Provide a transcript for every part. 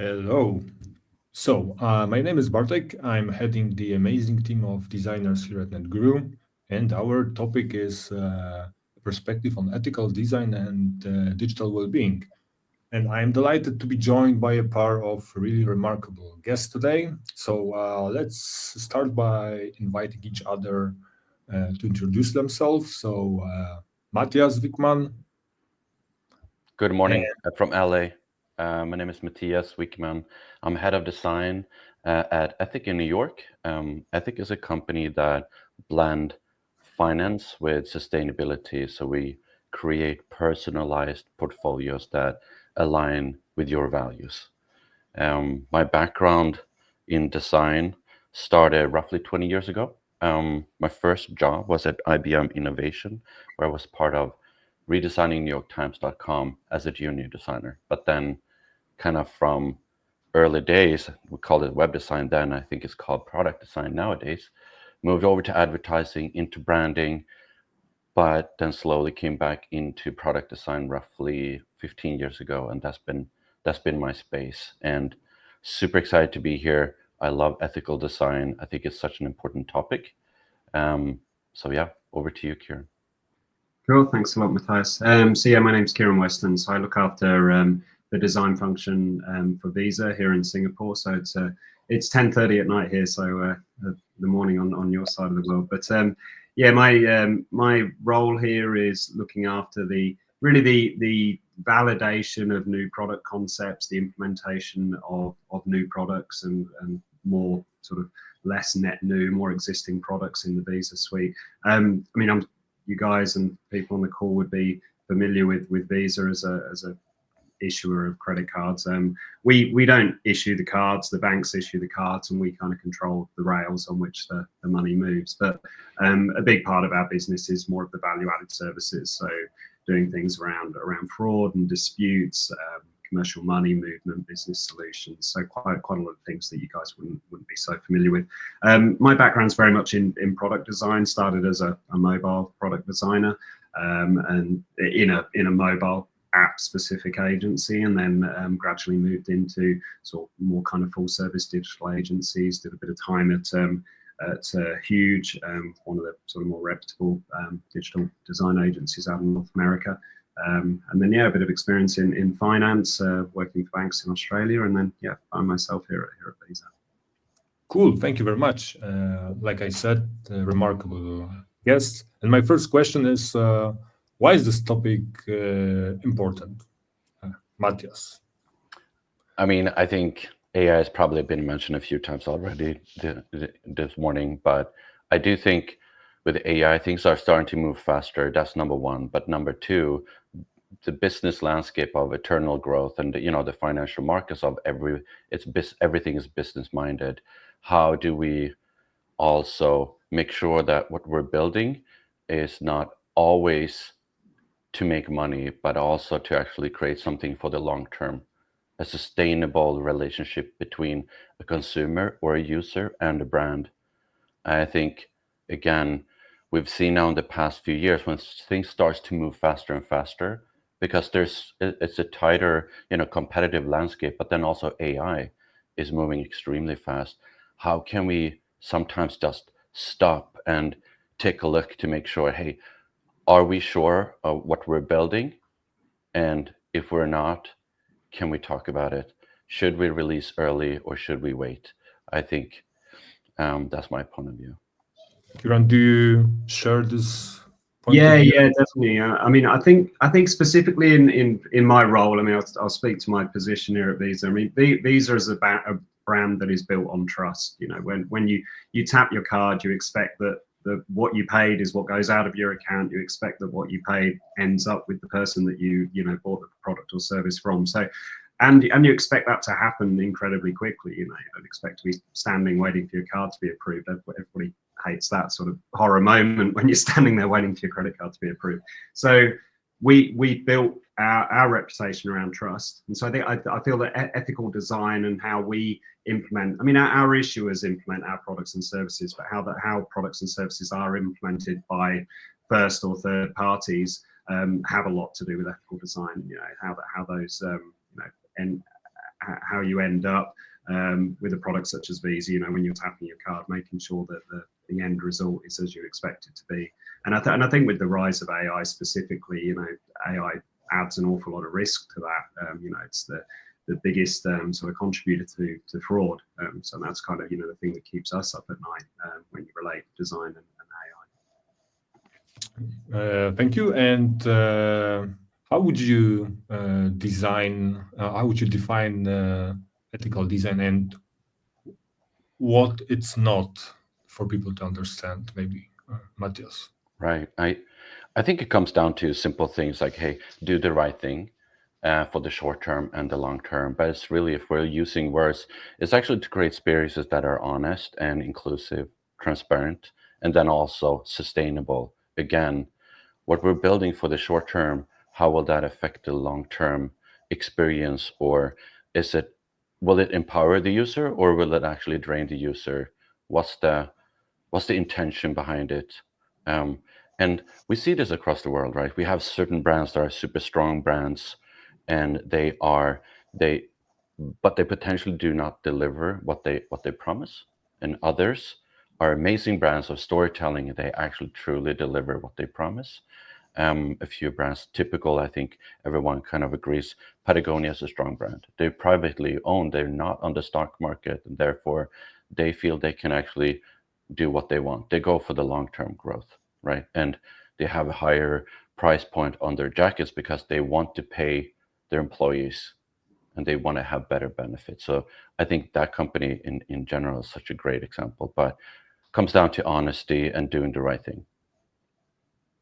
Hello. My name is Bartek. I'm heading the amazing team of designers here at Netguru, and our topic is perspective on ethical design and digital well-being. And I'm delighted to be joined by a pair of really remarkable guests today. Let's start by inviting each other to introduce themselves. Mattias Wikman. Good morning from LA. My name is Mattias Wikman. I'm head of design at Ethic in New York. Ethic is a company that blend finance with sustainability. So we create personalized portfolios that align with your values. My background in design started roughly 20 years ago. My first job was at IBM Innovation, where I was part of redesigning NewYorkTimes.com as a junior designer. But then kind of from early days, we called it web design then, I think it's called product design nowadays, moved over to advertising, into branding, but then slowly came back into product design roughly 15 years ago. And that's been my space. And super excited to be here. I love ethical design. I think it's such an important topic. Yeah, over to you, Kieran. Cool, thanks a lot, Mattias. My name's Kieran Weston. So I look after the design function for Visa here in Singapore. So it's 10:30 at night here, so the morning on your side of the world. But my role here is looking after the validation of new product concepts, the implementation of new products, and more sort of less net new, more existing products in the Visa suite. You guys and people on the call would be familiar with Visa as a issuer of credit cards. We don't issue the cards, the banks issue the cards, and we kind of control the rails on which the money moves. But a big part of our business is more of the value-added services, so doing things around fraud and disputes, commercial money movement, business solutions. So quite a lot of things that you guys wouldn't be so familiar with. My background's very much in product design. Started as a mobile product designer, and in a mobile app specific agency, and then gradually moved into sort of more kind of full service digital agencies. Did a bit of time at Huge, one of the sort of more reputable digital design agencies out in North America. And then a bit of experience in finance, working for banks in Australia, and then find myself here at Visa. Cool, thank you very much. Like I said, remarkable guest. And my first question is, why is this topic important? Mattias. I think AI has probably been mentioned a few times already this morning, but I do think with AI, things are starting to move faster. That's number one. But number two, the business landscape of eternal growth and the financial markets of everything is business minded. How do we also make sure that what we're building is not always to make money, but also to actually create something for the long term, a sustainable relationship between a consumer or a user and a brand? I think, again, we've seen now in the past few years when things starts to move faster and faster, because it's a tighter, competitive landscape, but then also AI is moving extremely fast. How can we sometimes just stop and take a look to make sure, hey, are we sure of what we're building? And if we're not, can we talk about it? Should we release early or should we wait? I think that's my point of view. Kieran, do you share this point? Yeah, definitely. I think specifically in my role, I'll speak to my position here at Visa. Visa is about a brand that is built on trust. When you tap your card, you expect that what you paid is what goes out of your account. You expect that what you paid ends up with the person that you bought the product or service from. So, and you expect that to happen incredibly quickly. You don't expect to be standing waiting for your card to be approved. Everybody hates that sort of horror moment when you're standing there waiting for your credit card to be approved. So we built our reputation around trust, and so I feel that ethical design and how we implement, our issuers implement our products and services, but how products and services are implemented by first or third parties have a lot to do with ethical design. How those and how you end up with a product such as Visa, when you're tapping your card, making sure that the end result is as you expect it to be. And I think with the rise of AI specifically, AI adds an awful lot of risk to that. It's the biggest sort of contributor to fraud. So that's kind of the thing that keeps us up at night when you relate design and AI. Thank you. And how would you design? How would you define ethical design, and what it's not for people to understand? Maybe Mattias. Right. I think it comes down to simple things like, hey, do the right thing for the short term and the long term. But it's really, if we're using words, it's actually to create experiences that are honest and inclusive, transparent, and then also sustainable. Again, what we're building for the short term, how will that affect the long term experience? Or will it empower the user, or will it actually drain the user? What's the intention behind it? And we see this across the world, right? We have certain brands that are super strong brands, and but they potentially do not deliver what they promise. And others are amazing brands of storytelling, and they actually truly deliver what they promise. A few brands, typical, I think everyone kind of agrees, Patagonia is a strong brand. They're privately owned, they're not on the stock market, and therefore they feel they can actually do what they want. They go for the long-term growth, right? And they have a higher price point on their jackets because they want to pay their employees and they want to have better benefits. So I think that company in general is such a great example, but it comes down to honesty and doing the right thing.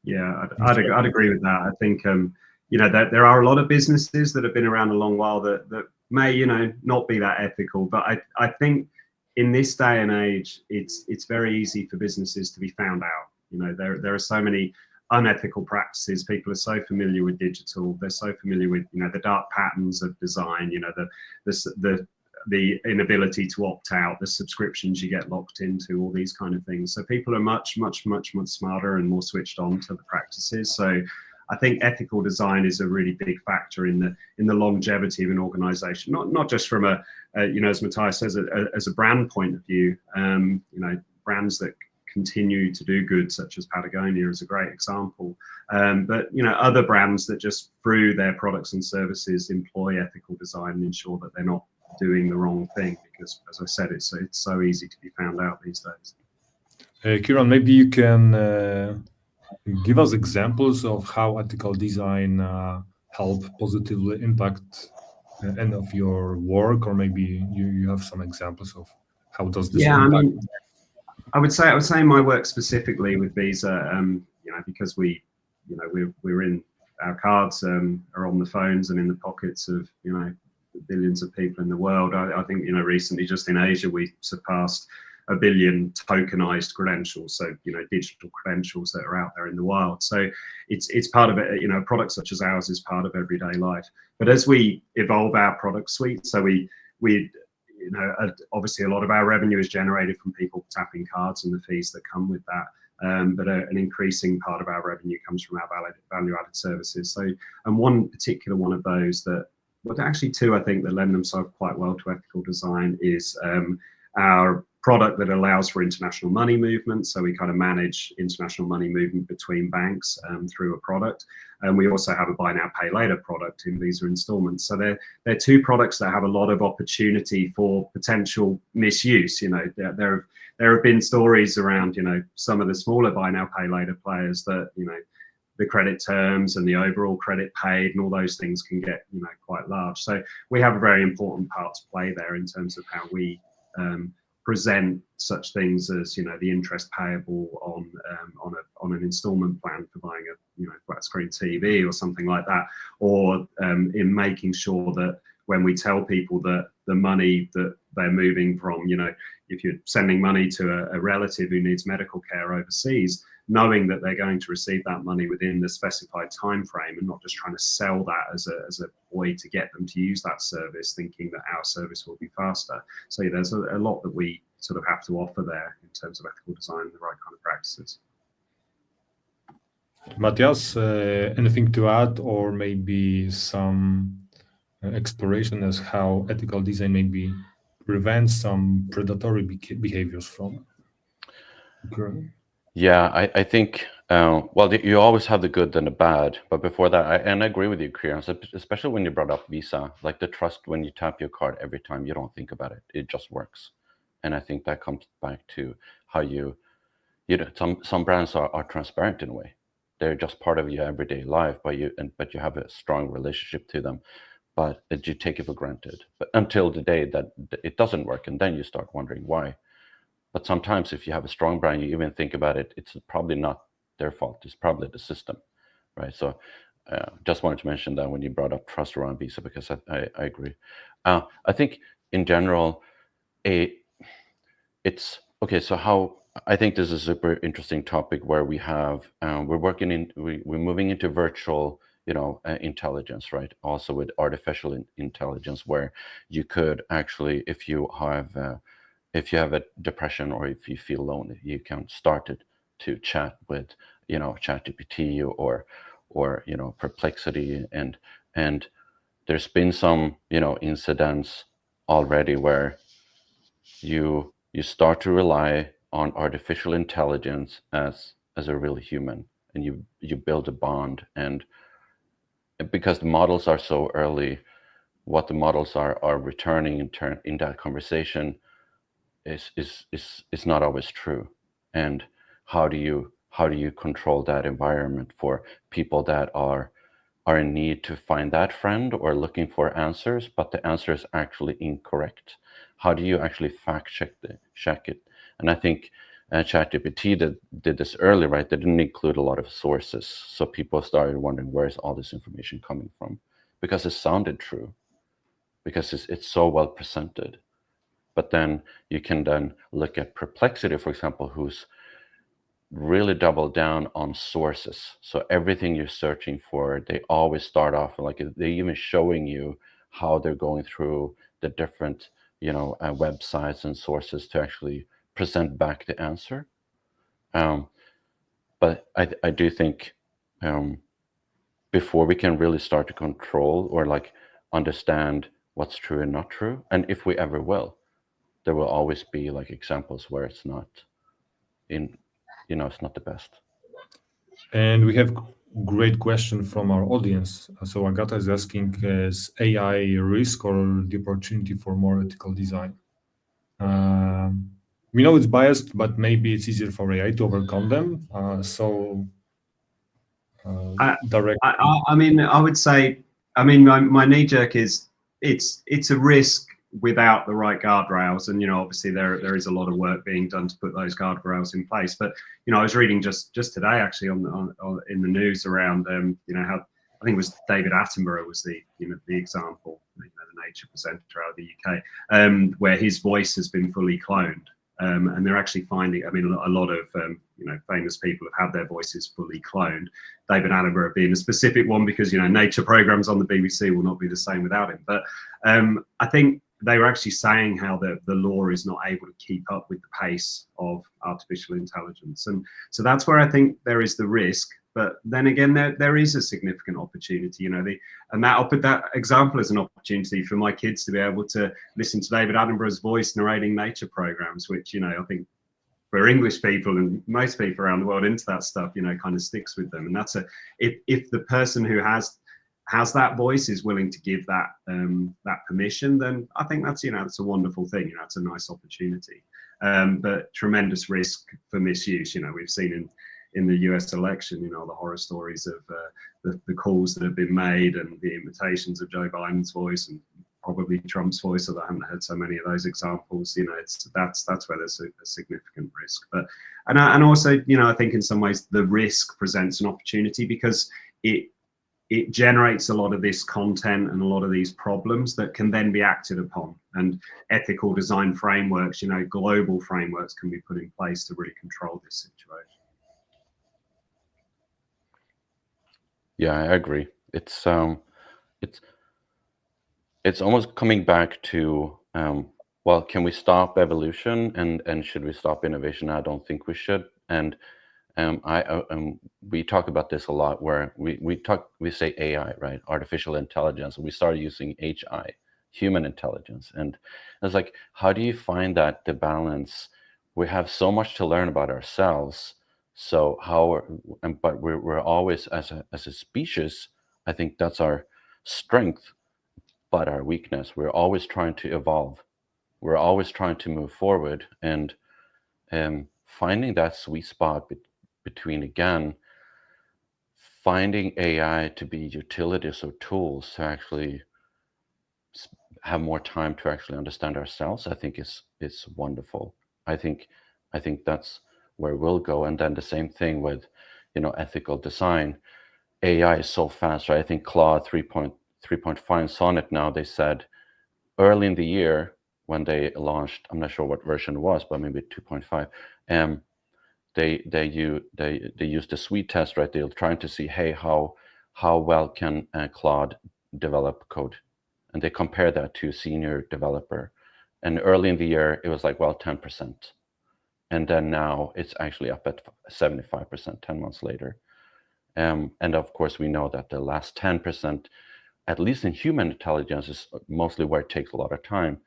Yeah, I'd agree with that. I think that there are a lot of businesses that have been around a long while that may not be that ethical, but I think in this day and age, it's very easy for businesses to be found out. There are so many unethical practices. People are so familiar with digital. They're so familiar with the dark patterns of design. The inability to opt out, the subscriptions you get locked into, all these kind of things. So people are much smarter and more switched on to the practices. So I think ethical design is a really big factor in the longevity of an organization, not just from as Mattias says, as a brand point of view. Brands that continue to do good, such as Patagonia, is a great example. But other brands that just through their products and services employ ethical design and ensure that they're not doing the wrong thing, because as I said, it's so easy to be found out these days. Kieran, maybe you can give us examples of how ethical design help positively impact any of your work, or maybe you have some examples of how does this impact? I mean, I would say my work specifically with Visa, because we're in our cards are on the phones and in the pockets of billions of people in the world. I think recently just in Asia we surpassed 1 billion tokenized credentials, so digital credentials that are out there in the wild. So it's part of it. A product such as ours is part of everyday life. But as we evolve our product suite, so we obviously a lot of our revenue is generated from people tapping cards and the fees that come with that. But an increasing part of our revenue comes from our value-added services. So, and one particular one of those actually two, I think, that lend themselves quite well to ethical design is our product that allows for international money movement. So we kind of manage international money movement between banks through a product. And we also have a buy now, pay later product in Visa installments. So they're two products that have a lot of opportunity for potential misuse. There have been stories around, some of the smaller buy now, pay later players that, the credit terms and the overall credit paid and all those things can get, quite large. So we have a very important part to play there in terms of how we present such things as the interest payable on an installment plan for buying a flat screen TV or something like that, or in making sure that when we tell people that the money that they're moving from, if you're sending money to a relative who needs medical care overseas, knowing that they're going to receive that money within the specified time frame and not just trying to sell that as a way to get them to use that service, thinking that our service will be faster. So there's a lot that we sort of have to offer there in terms of ethical design and the right kind of practices. Mattias, anything to add, or maybe some exploration as how ethical design maybe prevents some predatory behaviors from occurring. Yeah, I think, well, you always have the good and the bad. But before that, I agree with you, Kieran, especially when you brought up Visa, like the trust when you tap your card every time, you don't think about it. It just works. And I think that comes back to how you know, some brands are transparent in a way. They're just part of your everyday life, but you have a strong relationship to them, but you take it for granted. But until the day that it doesn't work, and then you start wondering why. But sometimes if you have a strong brand, you even think about it, it's probably not their fault. It's probably the system, right? So just wanted to mention that when you brought up trust around Visa, because I agree. I think in general, it's okay. So how I think this is a super interesting topic where we have we're moving into virtual, intelligence, right? Also with artificial intelligence, where you could actually, if you have a depression or if you feel lonely, you can start it to chat with, ChatGPT or Perplexity, and there's been some, incidents already where you start to rely on artificial intelligence as a real human, and you build a bond, and because the models are so early, what the models are returning in that conversation is not always true. And how do you control that environment for people that are in need to find that friend or looking for answers, but the answer is actually incorrect? How do you actually fact check it? And I think ChatGPT did this early, right? They didn't include a lot of sources, so people started wondering, where is all this information coming from? Because it sounded true, because it's so well presented. But then you can then look at Perplexity, for example, who's really doubled down on sources. So everything you're searching for, they always start off like they're even showing you how they're going through the different, websites and sources to actually present back the answer. But I do think before we can really start to control or like understand what's true and not true, and if we ever will, there will always be like examples where it's not it's not the best. And we have great question from our audience. So Agata is asking, is AI a risk or the opportunity for more ethical design? We know it's biased, but maybe it's easier for AI to overcome them. Direct. I mean, I would say, my knee jerk is it's a risk without the right guardrails, and obviously there is a lot of work being done to put those guardrails in place. But I was reading just today actually on in the news around how I think it was David Attenborough was the example, the Nature presenter out of the UK, where his voice has been fully cloned. And they're actually finding, a lot of famous people have had their voices fully cloned. David Attenborough being a specific one, because nature programs on the BBC will not be the same without him. But I think they were actually saying how the law is not able to keep up with the pace of artificial intelligence, and so that's where I think there is the risk. But then again, there is a significant opportunity, and I'll put that example as an opportunity for my kids to be able to listen to David Attenborough's voice narrating nature programs, which, I think for English people and most people around the world into that stuff, kind of sticks with them. And that's if the person who has that voice is willing to give that permission, then I think that's, that's a wonderful thing. It's a nice opportunity, but tremendous risk for misuse. We've seen in the US election, the horror stories of the calls that have been made and the imitations of Joe Biden's voice and probably Trump's voice, although I haven't heard so many of those examples. That's where there's a significant risk. But and also, I think in some ways the risk presents an opportunity, because it generates a lot of this content and a lot of these problems that can then be acted upon, and ethical design frameworks, global frameworks can be put in place to really control this situation. Yeah, I agree. It's almost coming back to well, can we stop evolution and should we stop innovation? I don't think we should. And we talk about this a lot, where we say AI, right? Artificial intelligence. We started using HI, human intelligence, and it's like, how do you find the balance? We have so much to learn about ourselves. So but we're always, as a species, I think that's our strength, but our weakness. We're always trying to evolve. We're always trying to move forward, and finding that sweet spot between, again, finding AI to be utilities or tools to actually have more time to actually understand ourselves, I think is wonderful. I think that's where we'll go. And then the same thing with, ethical design. AI is so fast, right? I think Claude 3.5 and Sonnet now, they said early in the year when they launched, I'm not sure what version it was, but maybe 2.5, they used a speed test, right? They're trying to see, hey, how well can Claude develop code, and they compare that to a senior developer. And early in the year, it was like, well, 10%, and then now it's actually up at 75% 10 months later. And of course, we know that the last 10%, at least in human intelligence, is mostly where it takes a lot of time.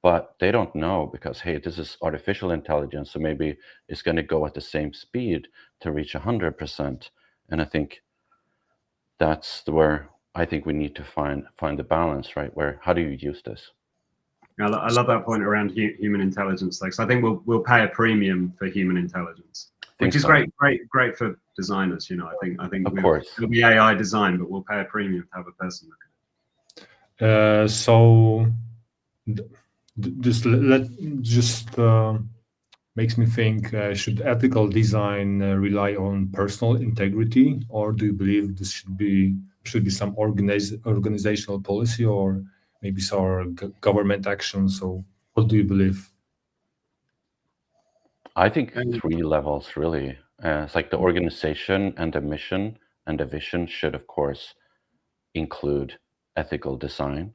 But they don't know, because, hey, this is artificial intelligence, so maybe it's going to go at the same speed to reach 100%. And I think that's where I think we need to find the balance, right? Where, how do you use this? I love that point around human intelligence. Like, so I think we'll pay a premium for human intelligence, which is great for designers. I think of course it'll be AI design, but we'll pay a premium to have a person look at it. So this just makes me think, should ethical design rely on personal integrity, or do you believe this should be some organizational policy, or maybe some government action? So what do you believe? I think 3 levels, really. It's like the organization and the mission and the vision should, of course, include ethical design,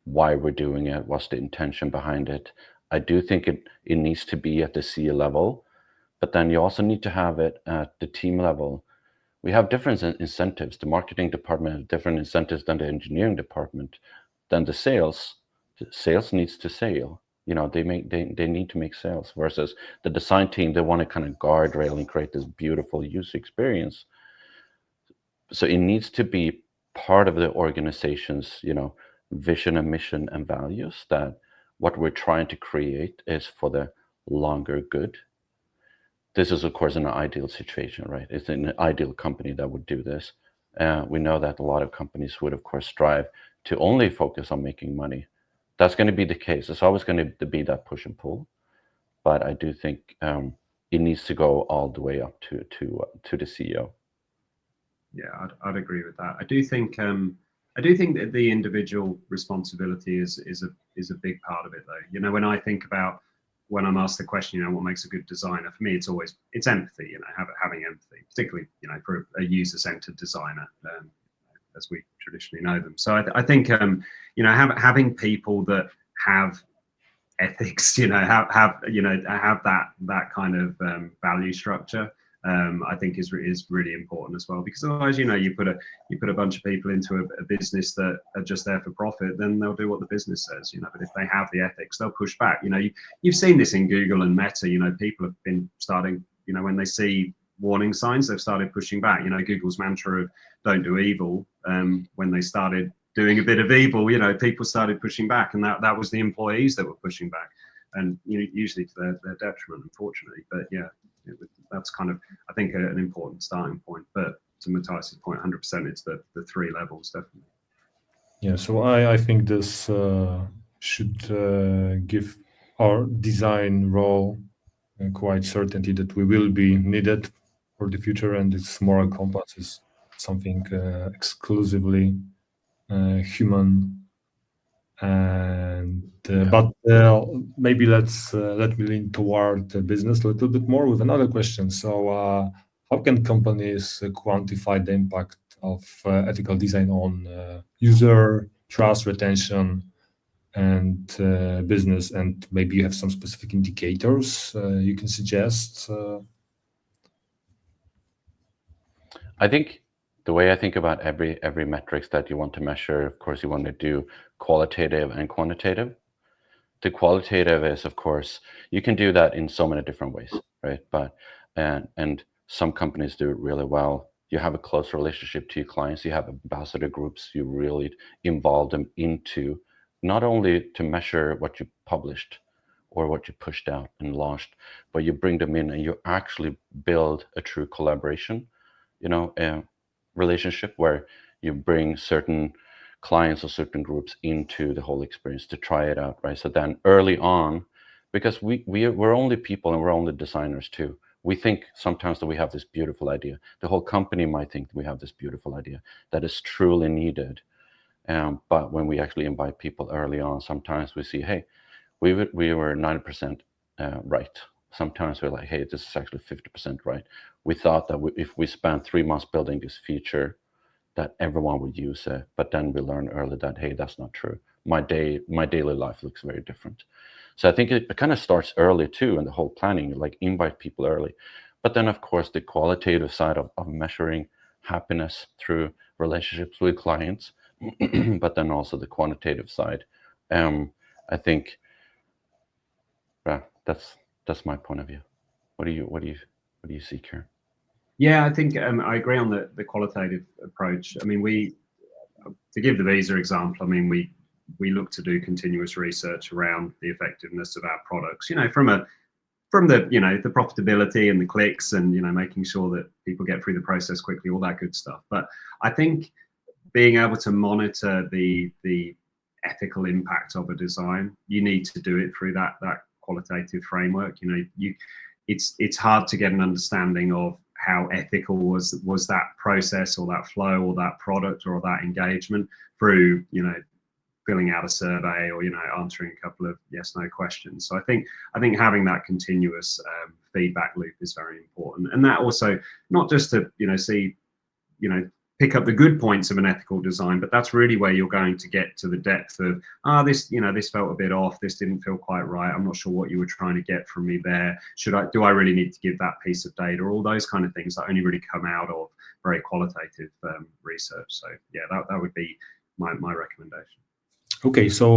why we're doing it, what's the intention behind it. I do think it needs to be at the C level, but then you also need to have it at the team level. We have different incentives. The marketing department has different incentives than the engineering department, than the sales. The sales needs to sell. They need to make sales, versus the design team, they want to kind of guardrail and create this beautiful user experience. So it needs to be part of the organization's, vision and mission and values, that what we're trying to create is for the longer good. This is, of course, in an ideal situation, right? It's an ideal company that would do this. We know that a lot of companies would, of course, strive to only focus on making money. That's going to be the case. It's always going to be that push and pull. But I do think it needs to go all the way up to the CEO. Yeah, I'd agree with that. I do think that the individual responsibility is a big part of it, though. When I think about, when I'm asked the question, what makes a good designer, for me, it's empathy. Having empathy, particularly for a user-centered designer, as we traditionally know them. So I think having people that have ethics, have that kind of value structure, I think is really important as well, because otherwise, you put a bunch of people into a business that are just there for profit, then they'll do what the business says, but if they have the ethics, they'll push back. You've seen this in Google and Meta. People have been starting, when they see warning signs, they've started pushing back. Google's mantra of don't do evil, when they started doing a bit of evil, people started pushing back, and that was the employees that were pushing back, and usually to their detriment, unfortunately. But yeah, that's kind of, I think, an important starting point. But to Mattias' point, 100%, it's the 3 levels, definitely. Yeah, so I think this should give our design role quite certainty that we will be needed for the future, and its moral compass is something exclusively human. And but maybe let me lean toward the business a little bit more with another question. So how can companies quantify the impact of ethical design on user trust, retention, and business? And maybe you have some specific indicators you can suggest. I think the way I think about every metrics that you want to measure, of course, you want to do qualitative and quantitative. The qualitative is, of course, you can do that in so many different ways, right? But and some companies do it really well. You have a close relationship to your clients. You have ambassador groups. You really involve them into not only to measure what you published or what you pushed out and launched, but you bring them in and you actually build a true collaboration, relationship where you bring certain clients or certain groups into the whole experience to try it out, right? So then early on, because we're only people and we're only designers too. We think sometimes that we have this beautiful idea. The whole company might think we have this beautiful idea that is truly needed. But when we actually invite people early on, sometimes we see, hey, we were 90% right. Sometimes we're like, hey, this is actually 50% right. We thought that if we spent 3 months building this feature, that everyone would use it. But then we learned early that, hey, that's not true. My daily life looks very different. So I think it kind of starts early too in the whole planning, like invite people early. But then, of course, the qualitative side of measuring happiness through relationships with clients, but then also the quantitative side. I think that's my point of view. What do you see, Kieran? Yeah, I think I agree on the qualitative approach. I mean, to give the visa example, I mean, we look to do continuous research around the effectiveness of our products, from the the profitability and the clicks and making sure that people get through the process quickly, all that good stuff. But I think being able to monitor the ethical impact of a design, you need to do it through that qualitative framework. It's hard to get an understanding of how ethical was that process or that flow or that product or that engagement through filling out a survey or answering a couple of yes/no questions. So I think having that continuous feedback loop is very important, and that also not just to see pick up the good points of an ethical design, but that's really where you're going to get to the depth of this felt a bit off, this didn't feel quite right, I'm not sure what you were trying to get from me there, do I really need to give that piece of data, all those kind of things that only really come out of very qualitative research. So yeah, that would be my recommendation. Okay, so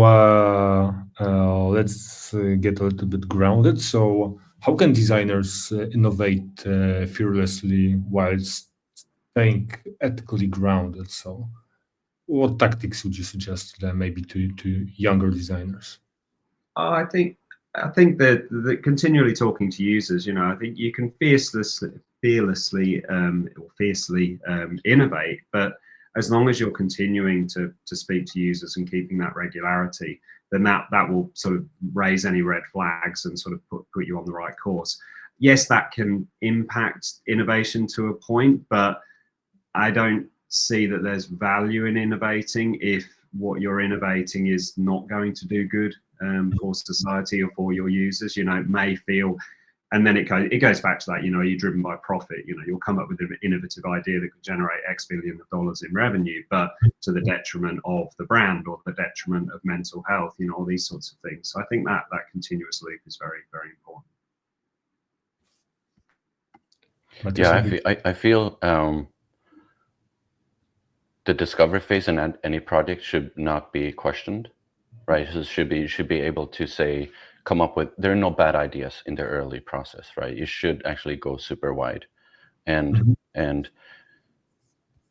let's get a little bit grounded. So how can designers innovate fearlessly whilst staying ethically grounded? So what tactics would you suggest maybe to younger designers? I think that continually talking to users, I think you can fearlessly fiercely innovate, but as long as you're continuing to speak to users and keeping that regularity, then that will sort of raise any red flags and sort of put you on the right course. Yes, that can impact innovation to a point, but I don't see that there's value in innovating if what you're innovating is not going to do good for society or for your users. It may feel, and then it goes back to that, are you driven by profit? You'll come up with an innovative idea that could generate X billion of dollars in revenue, but to the detriment of the brand or the detriment of mental health, all these sorts of things. So I think that continuous loop is very, very important. Yeah, I feel the discovery phase in any project should not be questioned, right? So you should be able to come up with, there are no bad ideas in the early process, right? You should actually go super wide. And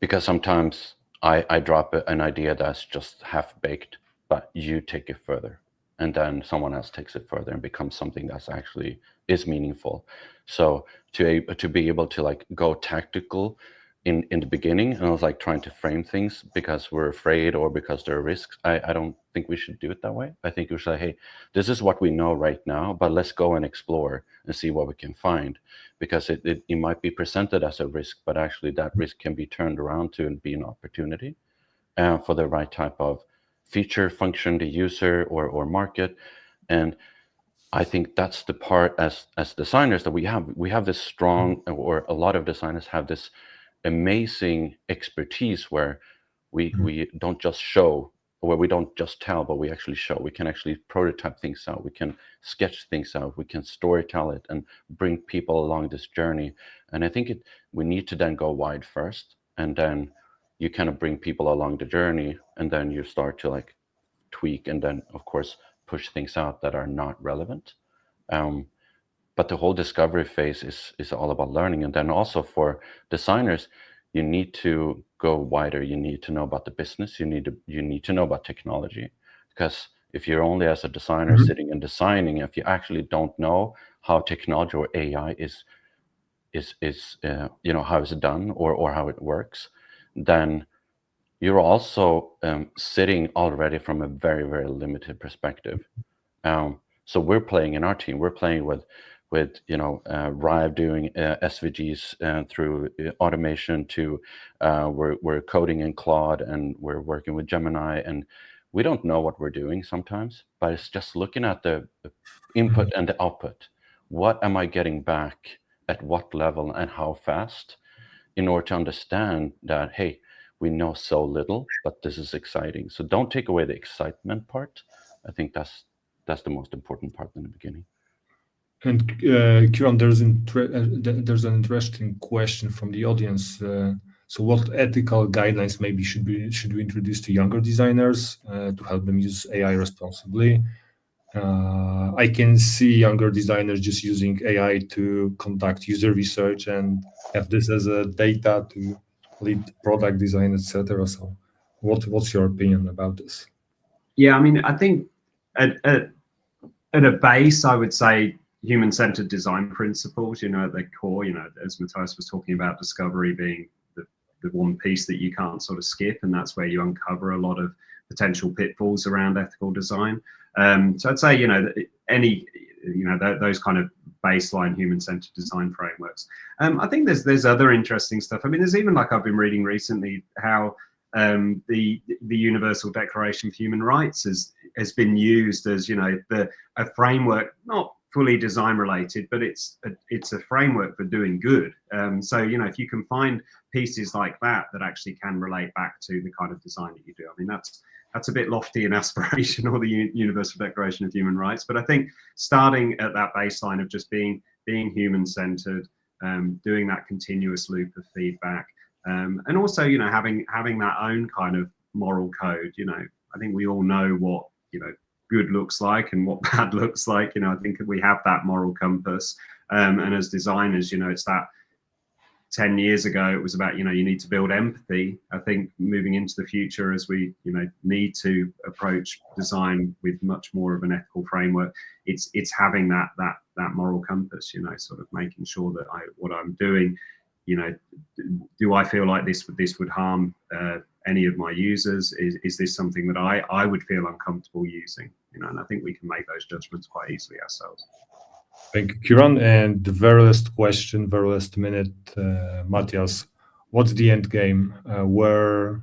because sometimes I drop an idea that's just half baked, but you take it further, and then someone else takes it further and becomes something that's actually is meaningful. So to be able to go tactical in the beginning, and I was trying to frame things because we're afraid or because there are risks, I don't think we should do it that way. I think we should say, hey, this is what we know right now, but let's go and explore and see what we can find, because it might be presented as a risk, but actually that risk can be turned around to be an opportunity for the right type of feature, function, the user or market. And I think that's the part as designers that we have this strong, or a lot of designers have this amazing expertise where we don't just show where we don't just tell, but we actually show. We can actually prototype things out. We can sketch things out. We can story tell it and bring people along this journey. And I think we need to then go wide first, and then you kind of bring people along the journey, and then you start to like tweak, and then of course push things out that are not relevant. But the whole discovery phase is all about learning. And then also for designers, you need to go wider. You need to know about the business. You need to know about technology, because if you're only as a designer sitting and designing, if you actually don't know how technology or AI is how it's done or how it works, then you're also sitting already from a very, very limited perspective. So we're playing in our team. We're playing with Rive doing SVGs through automation to we're coding in Claude, and we're working with Gemini, and we don't know what we're doing sometimes, but it's just looking at the input and the output. What am I getting back at what level and how fast, in order to understand that, hey, we know so little, but this is exciting. So don't take away the excitement part. I think that's the most important part in the beginning. And Kieran, there's an interesting question from the audience. So, what ethical guidelines maybe should we introduce to younger designers to help them use AI responsibly? I can see younger designers just using AI to conduct user research and have this as a data to lead product design, etc. So, what's your opinion about this? Yeah, I mean, I think at a base, I would say human-centered design principles, at the core, as Mattias was talking about, discovery being the one piece that you can't sort of skip, and that's where you uncover a lot of potential pitfalls around ethical design. So I'd say, those kind of baseline human-centered design frameworks. I think there's other interesting stuff. I mean, there's even, like, I've been reading recently how the Universal Declaration of Human Rights has been used as a framework, not fully design related, but it's a framework for doing good. So if you can find pieces like that actually can relate back to the kind of design that you do, I mean that's a bit lofty and aspirational, the Universal Declaration of Human Rights, but I think starting at that baseline of just being human centered, doing that continuous loop of feedback. And also, having that own kind of moral code. I think we all know what good looks like and what bad looks like. I think we have that moral compass. And as designers, it's that 10 years ago, it was about, you need to build empathy. I think moving into the future, as we, need to approach design with much more of an ethical framework, it's having that moral compass, sort of making sure that what I'm doing, do I feel like this would harm any of my users? Is this something that I would feel uncomfortable using? And I think we can make those judgments quite easily ourselves. Thank you, Kieran. And the very last question, very last minute, Mattias, what's the end game? Where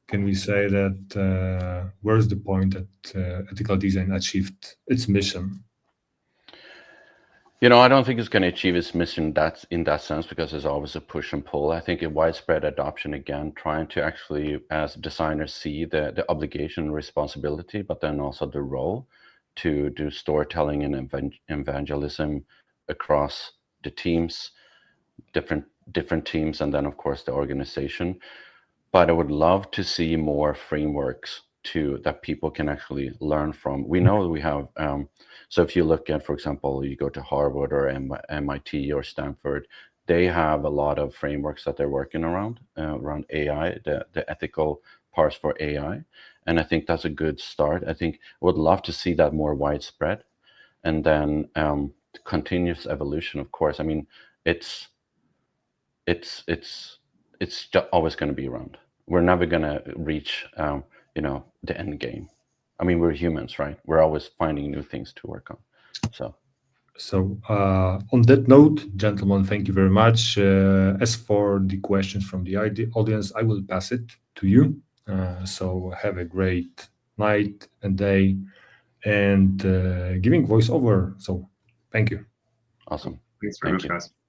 can we say that, where's the point that ethical design achieved its mission? I don't think it's going to achieve its mission in that sense, because there's always a push and pull. I think a widespread adoption, again, trying to actually, as designers, see the obligation and responsibility, but then also the role to do storytelling and evangelism across the teams, different teams, and then of course the organization. But I would love to see more frameworks that people can actually learn from. We know we have, so if you look at, for example, you go to Harvard or MIT or Stanford, they have a lot of frameworks that they're working around AI, the ethical parts for AI. And I think that's a good start. I think I would love to see that more widespread. And then continuous evolution, of course. I mean, it's just always going to be around. We're never going to reach the end game. I mean, we're humans, right? We're always finding new things to work on. So on that note, gentlemen, thank you very much. As for the questions from the audience, I will pass it to you. So have a great night and day, and giving voiceover. So thank you. Awesome. Thanks very much, guys.